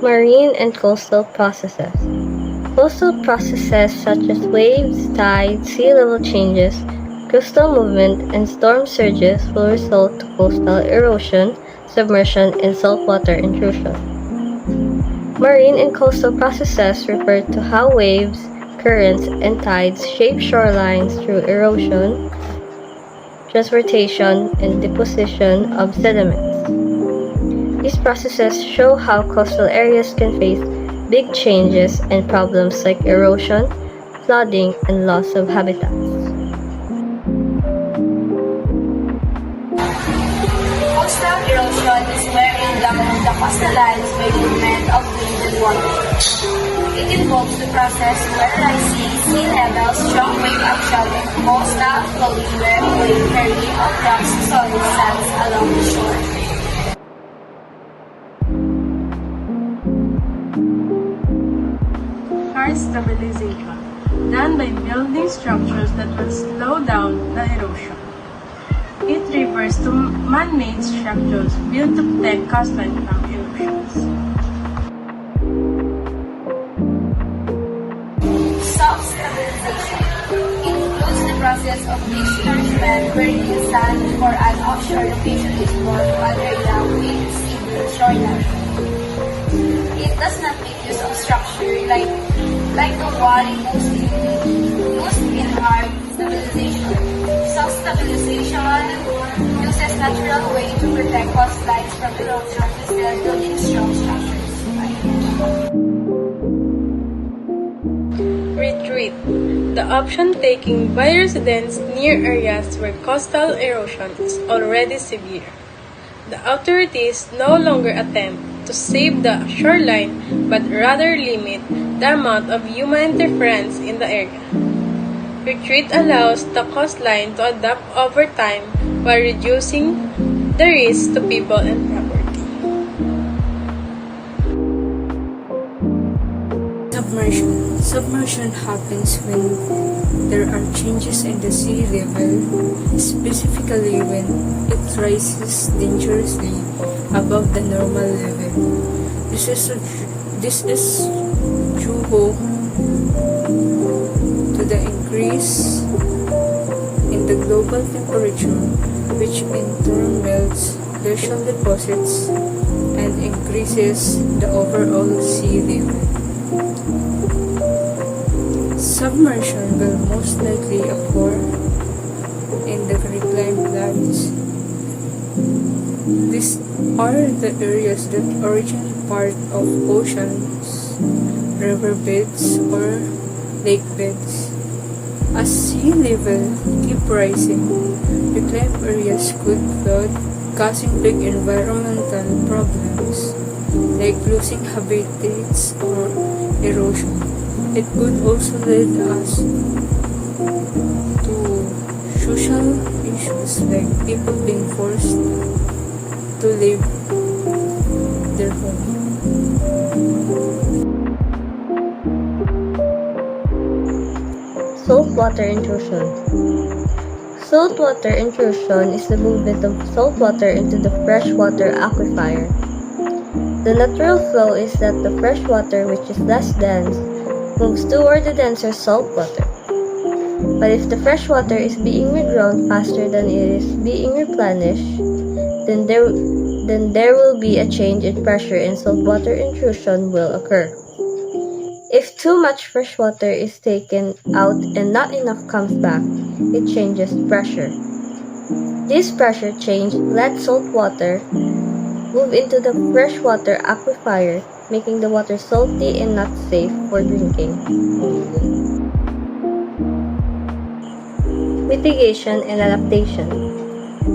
Marine and coastal processes. Coastal processes such as waves, tides, sea level changes, coastal movement, and storm surges will result to coastal erosion, submersion, and saltwater intrusion. Marine and coastal processes refer to how waves, currents, and tides shape shorelines through erosion, transportation, and deposition of sediments. These processes show how coastal areas can face big changes and problems like erosion, flooding, and loss of habitats. Coastal erosion is wearing down the coastal lines by movement of wind and water. It involves the process where rising sea levels, strong wave action, and coastal flooding where wave carrying of rocks, solid sands along the shore. Hard stabilization, done by building structures that will slow down the erosion. It refers to man-made structures built to protect coastline from erosions. Soft stabilization includes the process of discouragement wherein the sand for an offshore location is brought to an area with stable shoreline. It does not make use of structure like the wall used in hard stabilization. Soft stabilization uses natural way to protect coastlines from erosion instead of building strong structures. Retreat, the option taken by residents near areas where coastal erosion is already severe. The authorities no longer attempt to save the shoreline but rather limit the amount of human interference in the area. Retreat allows the coastline to adapt over time while reducing the risk to people and property. Submersion. Submersion happens when there are changes in the sea level, specifically when it rises dangerously above the normal level. This is due to the increase in the global temperature, which in turn melts glacial deposits and increases the overall sea level. Submersion will most likely occur in the reclaimed lands. These are the areas that originally part of oceans, riverbeds, or lake beds. As sea level keep rising, reclaimed areas could flood, causing big environmental problems like losing habitats or erosion. It could also lead us to social issues like people being forced to leave their home. Saltwater intrusion. Saltwater intrusion is the movement of saltwater into the freshwater aquifer. The natural flow is that the freshwater, which is less dense, moves toward the denser saltwater. But if the freshwater is being withdrawn faster than it is being replenished, then there will be a change in pressure and saltwater intrusion will occur. If too much freshwater is taken out and not enough comes back, it changes pressure. This pressure change lets saltwater move into the freshwater aquifer, making the water salty and not safe for drinking. Mitigation and adaptation.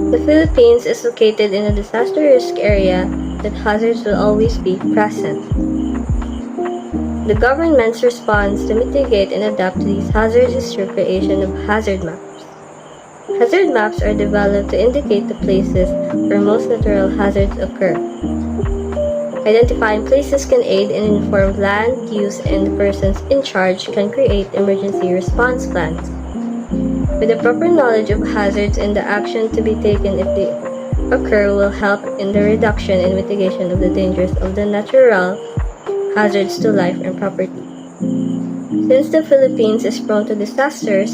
The Philippines is located in a disaster risk area that hazards will always be present. The government's response to mitigate and adapt to these hazards is through creation of hazard maps. Hazard maps are developed to indicate the places where most natural hazards occur. Identifying places can aid in informed land use, and the persons in charge can create emergency response plans. With the proper knowledge of hazards and the action to be taken if they occur will help in the reduction and mitigation of the dangers of the natural hazards to life and property. Since the Philippines is prone to disasters,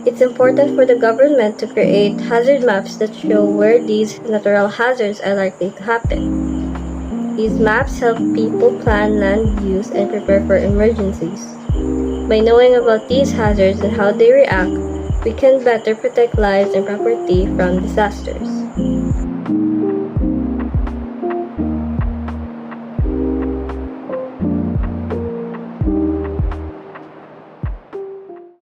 it's important for the government to create hazard maps that show where these natural hazards are likely to happen. These maps help people plan land use and prepare for emergencies. By knowing about these hazards and how they react, we can better protect lives and property from disasters.